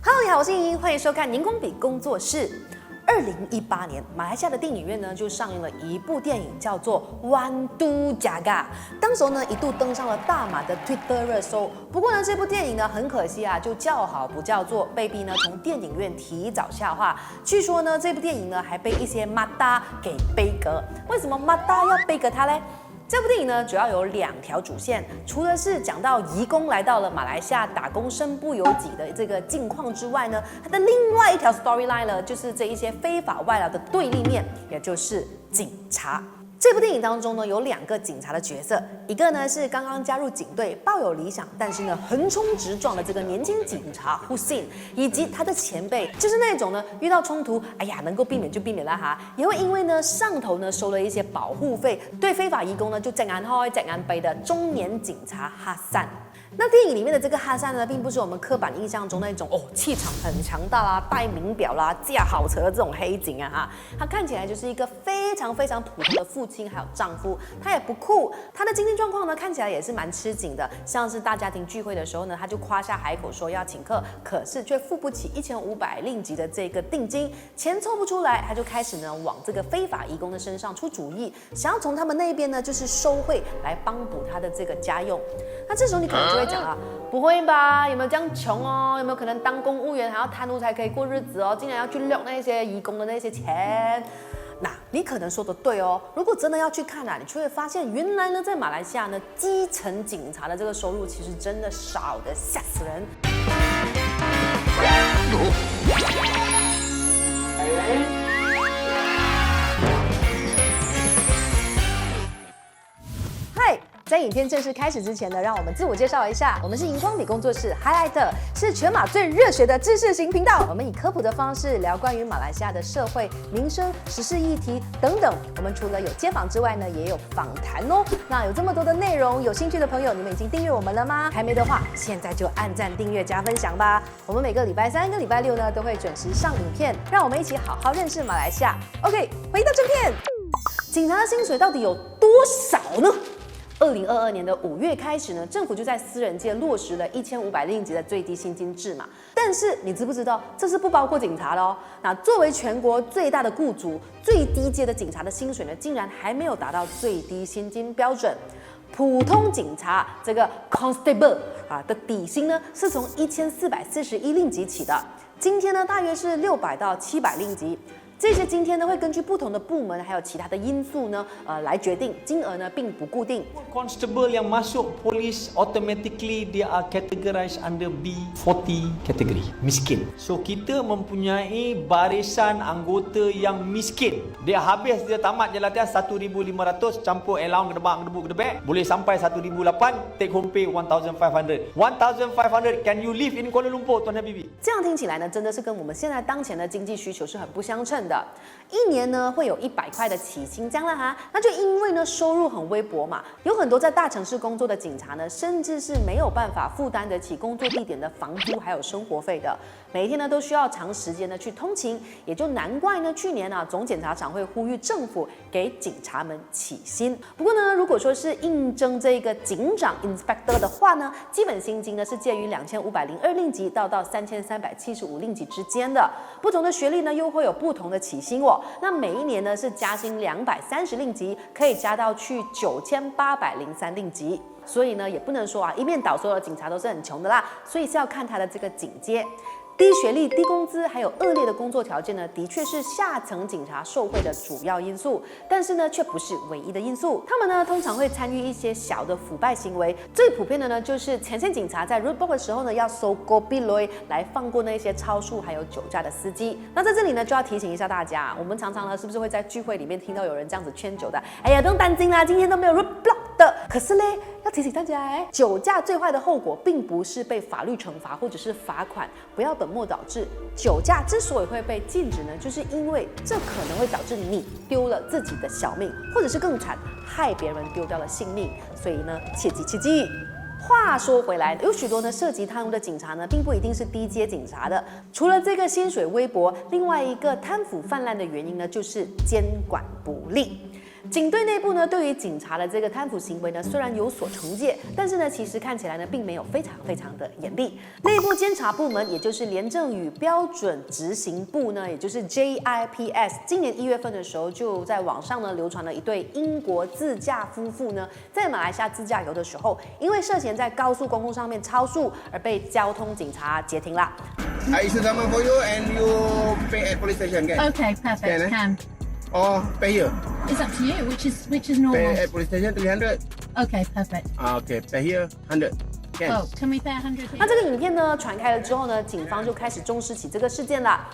Hello， 你好，我是莹莹，欢迎收看荧光笔工作室。2018年，马来西亚的电影院呢就上映了一部电影，叫做《Wan Tu Jaga》。当时呢一度登上了大马的 Twitter 热搜。不过呢，这部电影呢很可惜啊，就叫好不叫座，被逼呢从电影院提早下画。据说呢，这部电影呢还被一些马达给背革。为什么马达要背革它嘞？这部电影呢，主要有2条主线，除了是讲到移工来到了马来西亚打工身不由己的这个境况之外呢，它的另外一条 storyline 呢，就是这一些非法外劳的对立面，也就是警察。这部电影当中呢，有2个警察的角色，一个呢是刚刚加入警队、抱有理想，但是呢横冲直撞的这个年轻警察 Hussein， 以及他的前辈，就是那种呢遇到冲突，哎呀能够避免就避免了哈，也会因为呢上头呢收了一些保护费，对非法移工呢就睁眼开睁眼闭的中年警察哈桑。那电影里面的这个哈桑呢，并不是我们刻板印象中那种气场很强大啦、戴名表啦、驾好车的这种黑警啊哈，他看起来就是一个非常非常普通的父亲还有丈夫，他也不酷，他的经济状况呢看起来也是蛮吃紧的，像是大家庭聚会的时候呢，他就夸下海口说要请客，可是却付不起1500令吉的这个定金，钱凑不出来，他就开始呢往这个非法移工的身上出主意，想要从他们那边呢就是收贿来帮补他的这个家用。那这时候你可能就会讲啊，不会吧？有没有这样穷哦？有没有可能当公务员还要贪污才可以过日子哦？竟然要去掠那些移工的那些钱？那你可能说的对哦。如果真的要去看啊，你就会发现原来呢，在马来西亚呢，基层警察的这个收入其实真的少得吓死人。嗨。在影片正式开始之前呢，让我们自我介绍一下，我们是荧光笔工作室 Highlight， 是全马最热血的知识型频道。我们以科普的方式聊关于马来西亚的社会、民生、时事议题等等。我们除了有街访之外呢，也有访谈哦。那有这么多的内容，有兴趣的朋友，你们已经订阅我们了吗？还没的话，现在就按赞、订阅、加分享吧。我们每个礼拜3跟礼拜6呢，都会准时上影片，让我们一起好好认识马来西亚。OK， 回到正片，警察的薪水到底有多少呢？2022年的5月开始呢，政府就在私人界落实了1500令吉的最低薪金制嘛。但是你知不知道，这是不包括警察的哦。那作为全国最大的雇主，最低阶的警察的薪水呢，竟然还没有达到最低薪金标准。普通警察这个 constable 的底薪呢，是从1441令吉起的，今天呢大约是600到700令吉。这些津贴呢会根据不同的部门还有其他的因素呢，来决定，金额呢并不固定。Constable yang masuk polis automatically dia are categorized under B40 category, miskin. So kita mempunyai barisan anggota yang miskin. Dia habis dia tamat je latihan 1,500 campur allowance gedebak, boleh sampai 1,008, take home pay 1,500. 1,500 can you live in Kuala Lumpur, Tuan Habibie? 这样听起来呢，真的是跟我们现在当前的经济需求是很不相称的。1年呢会有100块的起薪这样啦哈，那就因为呢收入很微薄嘛，有很多在大城市工作的警察呢，甚至是没有办法负担得起工作地点的房租还有生活费的，每天呢都需要长时间的去通勤，也就难怪呢去年啊总检察长会呼吁政府给警察们起薪。不过呢，如果说是应征这个警长 inspector 的话呢，基本薪金呢是介于2502令吉到3375令吉之间的，不同的学历呢又会有不同的起薪哦。那每一年呢是加薪230令吉，可以加到去9803令吉。所以呢也不能说啊一面倒所有的警察都是很穷的啦，所以是要看他的这个警阶。低学历、低工资，还有恶劣的工作条件呢，的确是下层警察受贿的主要因素，但是呢，却不是唯一的因素。他们呢，通常会参与一些小的腐败行为，最普遍的呢，就是前线警察在 roadblock 的时候呢，要收gobi loy 来放过那些超速还有酒驾的司机。那在这里呢，就要提醒一下大家，我们常常呢，是不是会在聚会里面听到有人这样子劝酒的？哎呀，不用担心啦，今天都没有 roadblock 的。可是呢，要提醒大家，酒驾最坏的后果，并不是被法律惩罚或者是罚款，不要本末倒置。酒驾之所以会被禁止呢，就是因为这可能会导致你丢了自己的小命，或者是更惨，害别人丢掉了性命。所以呢，切记切记。话说回来，有许多呢涉及贪污的警察呢，并不一定是低阶警察的。除了这个薪水微薄，另外一个贪腐泛滥的原因呢，就是监管不力。警队内部呢，对于警察的这个贪腐行为呢，虽然有所惩戒，但是呢，其实看起来呢，并没有非常的严厉。内部监察部门，也就是廉政与标准执行部呢，也就是 JIPS， 今年1月份的时候，就在网上呢流传了一对英国自驾夫妇呢，在马来西亚自驾游的时候，因为涉嫌在高速公路上面超速而被交通警察截停啦。I issue summon for you and you pay at police station, can? Okay, perfect. Can, Can. Or pay here. It's up to you. Which is normal? Pay at police station 300. Okay, perfect. Okay, pay here 100. Can. Oh, can we pay 100? 那这个影片呢传开了之后呢，警方就开始重视起这个事件啦。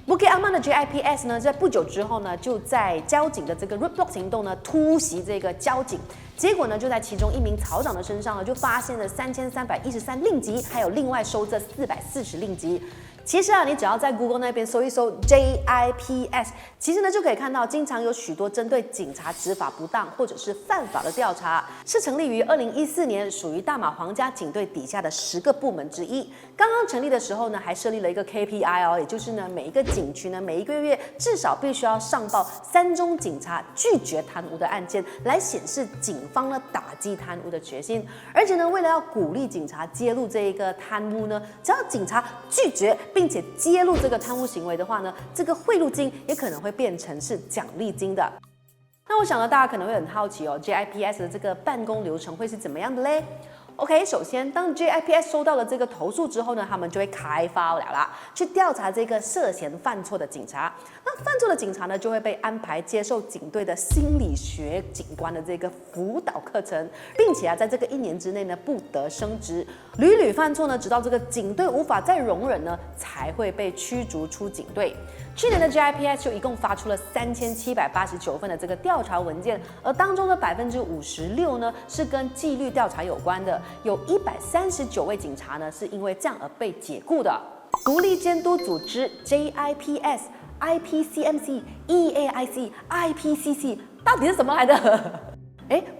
Bukit Aman 的 JIPS 呢，在不久之后呢，就在交警的这个 roadblock 行动呢，突袭这个交警，结果呢，就在其中一名曹长的身上呢，就发现了3313令吉，还有另外收这440令吉。其实啊，你只要在 Google 那边搜一搜 JIPS， 其实呢就可以看到，经常有许多针对警察执法不当或者是犯法的调查，是成立于2014年，属于大马皇家警队底下的10个部门之一。刚刚成立的时候呢，还设立了一个 KPI 哦，也就是呢每一个警区呢每一个月至少必须要上报3宗警察拒绝贪污的案件，来显示警方呢打击贪污的决心。而且呢，为了要鼓励警察揭露这一个贪污呢，只要警察拒绝并且揭露这个贪污行为的话呢，这个贿赂金也可能会变成是奖励金的。那我想呢，大家可能会很好奇哦 ，JIPS 的这个办公流程会是怎么样的嘞？OK， 首先，当 JIPS 收到了这个投诉之后呢，他们就会开发了啦，去调查这个涉嫌犯错的警察。那犯错的警察呢，就会被安排接受警队的心理学警官的这个辅导课程，并且啊，在这个1年之内呢，不得升职。屡犯错呢，直到这个警队无法再容忍呢，才会被驱逐出警队。去年的 JIPS 就一共发出了3789份的这个调查文件，而当中的56%呢是跟纪律调查有关的，有139位警察呢是因为这样而被解雇的。独立监督组织 JIPS、IPCMC、EAIC、IPCC 到底是什么来的？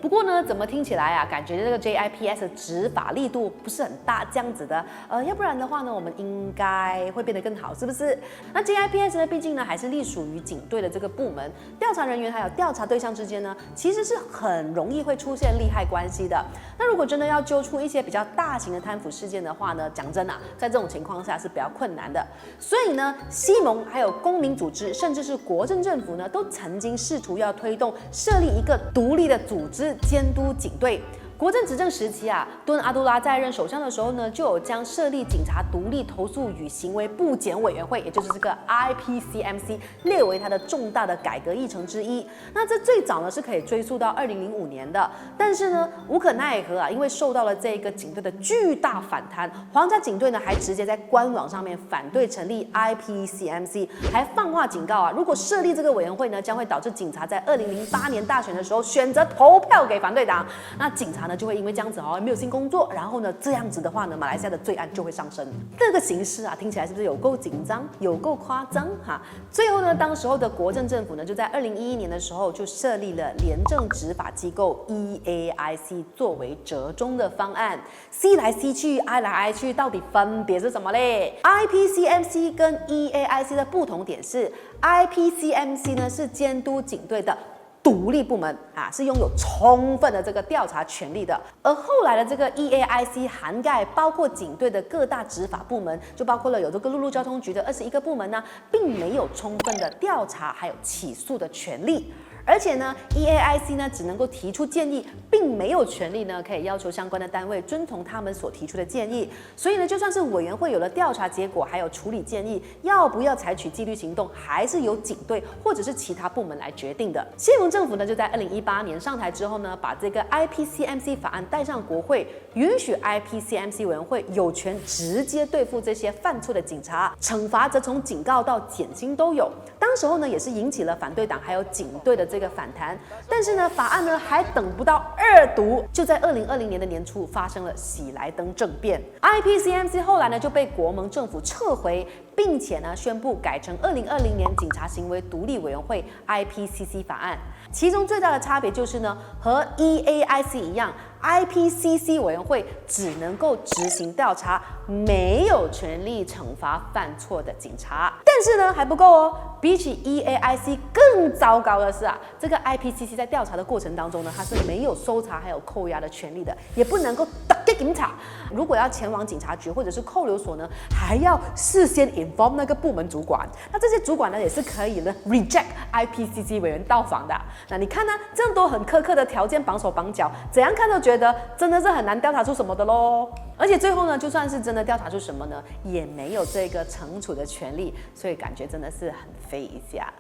不过呢，怎么听起来啊，感觉这个 JIPS 的执法力度不是很大，这样子的，要不然的话呢，我们应该会变得更好，是不是？那 JIPS 呢，毕竟呢还是隶属于警队的这个部门，调查人员还有调查对象之间呢，其实是很容易会出现利害关系的。那如果真的要揪出一些比较大型的贪腐事件的话呢，讲真啊，在这种情况下是比较困难的。所以呢，西蒙还有公民组织，甚至是国政政府呢，都曾经试图要推动设立一个独立的组织监督警队。国政执政时期啊，敦阿杜拉在任首相的时候呢，就有将设立警察独立投诉与行为不检委员会，也就是这个 IPCMC 列为他的重大的改革议程之一。那这最早呢是可以追溯到2005年的，但是呢无可奈何啊，因为受到了这个警队的巨大反弹，皇家警队呢还直接在官网上面反对成立 IPCMC， 还放话警告啊，如果设立这个委员会呢，将会导致警察在2008年大选的时候选择投票给反对党，那警察呢就会因为这样子没有新工作，然后呢这样子的话呢，马来西亚的罪案就会上升。这个形势啊，听起来是不是有够紧张，有够夸张哈？最后呢，当时候的国政政府呢，就在2011年的时候就设立了廉政执法机构 EAIC 作为折中的方案。C 来 C 去，I 来 I 去，到底分别是什么嘞 ？IPCMC 跟 EAIC 的不同点是 ，IPCMC 呢是监督警队的独立部门啊，是拥有充分的这个调查权利的。而后来的这个 EAIC 涵盖包括警队的各大执法部门，就包括了有这个陆路交通局的21个部门呢，并没有充分的调查还有起诉的权利。而且呢 ，EAIC 呢只能够提出建议，并没有权利呢可以要求相关的单位遵从他们所提出的建议。所以呢，就算是委员会有了调查结果，还有处理建议，要不要采取纪律行动，还是由警队或者是其他部门来决定的。谢龙政府呢就在2018年上台之后呢，把这个 IPCMC 法案带上国会，允许 IPCMC 委员会有权直接对付这些犯错的警察，惩罚则从警告到减轻都有。当时候呢，也是引起了反对党还有警队的这个反弹，但是呢，法案呢还等不到2读，就在2020年的年初发生了喜来登政变。IPCMC 后来呢就被国盟政府撤回，并且呢宣布改成2020年警察行为独立委员会 IPCC 法案。其中最大的差别就是呢，和 EAIC 一样，IPCC 委员会只能够执行调查，没有权利惩罚犯错的警察。但是呢还不够哦，比起 EAIC 更糟糕的是啊，这个 IPCC 在调查的过程当中呢，它是没有搜查还有扣押的权利的，也不能够打给警察。如果要前往警察局或者是扣留所呢，还要事先 inform 那个部门主管。那这些主管呢也是可以呢 reject IPCC 委员到访的。那你看呢，这样多很苛刻的条件绑手绑脚，怎样看都觉得真的是很难调查出什么的咯。而且最后呢，就算是真的调查出什么呢，也没有这个惩处的权利，所以感觉真的是很飞一下。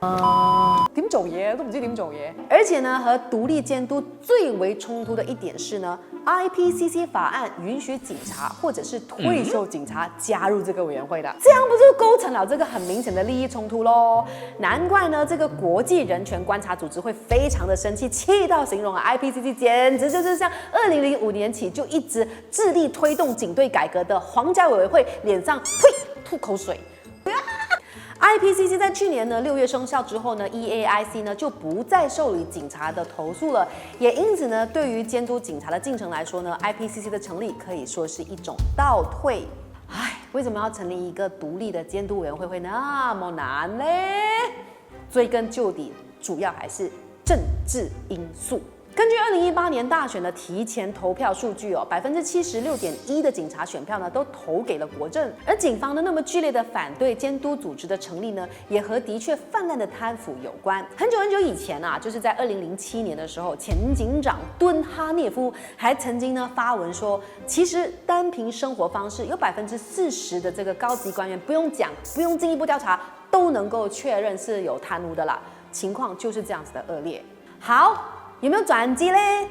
點做嘢都唔知點做嘢。而且呢，和独立监督最为冲突的一点是呢，IPCC 法案允许警察或者是退休警察加入这个委员会的，这样不就构成了这个很明显的利益冲突咯？难怪呢，这个国际人权观察组织会非常的生气，气到形容啊 ，IPCC 简直就是像2005年起就一直致力推动警队改革的皇家委员会脸上吐口水。IPCC 在去年呢6月生效之后呢 ，EAIC 呢就不再受理警察的投诉了，也因此呢，对于监督警察的进程来说呢 ，IPCC 的成立可以说是一种倒退。唉，为什么要成立一个独立的监督委员会会那么难呢？追根究底，主要还是政治因素。根据2018年大选的提前投票数据哦，76.1%的警察选票呢都投给了国政，而警方呢那么剧烈的反对监督组织的成立呢，也和的确泛滥的贪腐有关。很久很久以前啊，就是在2007年的时候，前警长敦哈涅夫还曾经呢发文说，其实单凭生活方式，有40%的这个高级官员不用讲，不用进一步调查，都能够确认是有贪污的啦。情况就是这样子的恶劣。好。有没有转机嘞？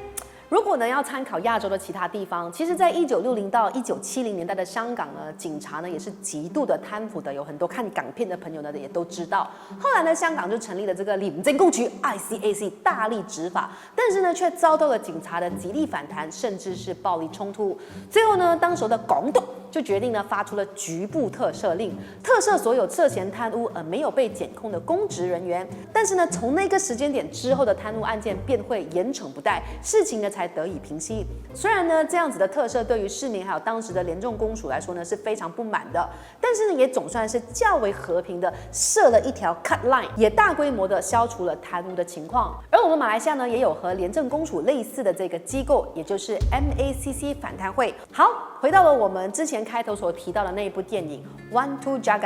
如果呢要参考亚洲的其他地方，其实在1960到1970年代的香港呢，警察呢也是极度的贪腐的，有很多看港片的朋友呢也都知道。后来呢，香港就成立了这个廉政公署 ICAC， 大力执法，但是呢却遭到了警察的极力反弹，甚至是暴力冲突。最后呢，当时的港督就决定呢发出了局部特赦令，特赦所有涉嫌贪污而没有被检控的公职人员。但是呢，从那个时间点之后的贪污案件便会严惩不贷，事情呢才得以平息。虽然呢这样子的特赦对于市民还有当时的廉政公署来说呢是非常不满的，但是呢也总算是较为和平的设了一条 cut line， 也大规模的消除了贪污的情况。而我们马来西亚呢也有和廉政公署类似的这个机构，也就是 MACC 反贪会。好，回到了我们之前开头所提到的那一部电影《One Two Jaga》。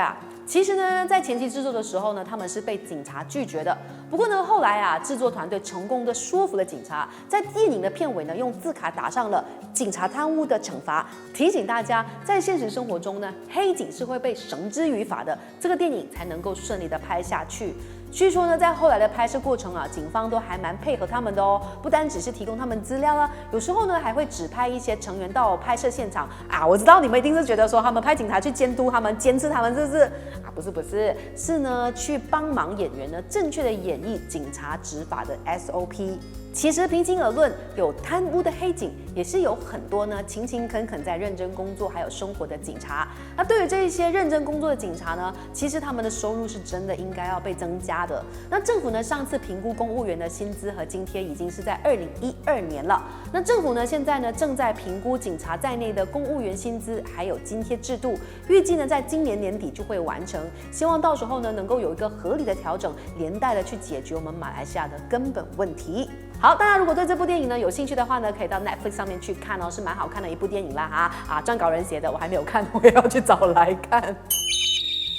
其实呢，在前期制作的时候呢，他们是被警察拒绝的。不过呢，后来啊，制作团队成功的说服了警察，在电影的片尾呢，用字卡打上了“警察贪污的惩罚”，提醒大家，在现实生活中呢，黑警是会被绳之于法的。这个电影才能够顺利的拍下去。据说呢，在后来的拍摄过程啊，警方都还蛮配合他们的哦，不单只是提供他们资料啊，有时候呢还会指派一些成员到拍摄现场啊。我知道你们一定是觉得说他们派警察去监督他们、监视他们，是不是啊？不是，是呢去帮忙演员呢正确的演绎警察执法的 SOP。其实平心而论，有贪污的黑警，也是有很多呢勤勤恳恳在认真工作还有生活的警察。那对于这一些认真工作的警察呢，其实他们的收入是真的应该要被增加的。那政府呢上次评估公务员的薪资和津贴已经是在2012年了。那政府呢现在呢正在评估警察在内的公务员薪资还有津贴制度，预计呢在今年年底就会完成。希望到时候呢能够有一个合理的调整，连带的去解决我们马来西亚的根本问题。好，大家如果对这部电影呢有兴趣的话呢，可以到 Netflix 上面去看哦，是蛮好看的一部电影啦哈。撰稿人写的，我还没有看，我也要去找来看。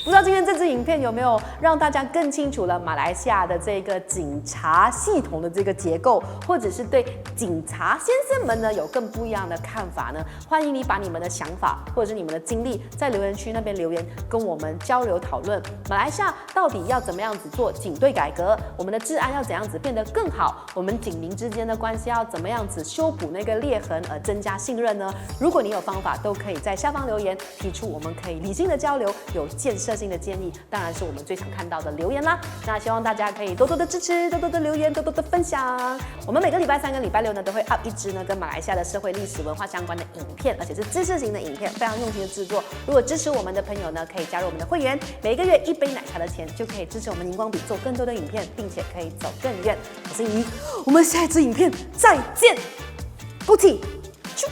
不知道今天这支影片有没有让大家更清楚了马来西亚的这个警察系统的这个结构，或者是对警察先生们呢有更不一样的看法呢？欢迎你把你们的想法或者是你们的经历在留言区那边留言，跟我们交流讨论。马来西亚到底要怎么样子做警队改革？我们的治安要怎样子变得更好？我们警民之间的关系要怎么样子修补那个裂痕而增加信任呢？如果你有方法，都可以在下方留言提出，我们可以理性的交流，有建设性的建议，当然是我们最常看到的留言啦。那希望大家可以多多的支持，多多的留言，多多的分享。我们每个礼拜3跟礼拜6呢，都会 up 一支呢跟马来西亚的社会历史文化相关的影片，而且是知识型的影片，非常用心的制作。如果支持我们的朋友呢，可以加入我们的会员，每个月1杯奶茶的钱就可以支持我们荧光笔做更多的影片，并且可以走更远。我是莹莹，我们下一支影片再见，不提，啾。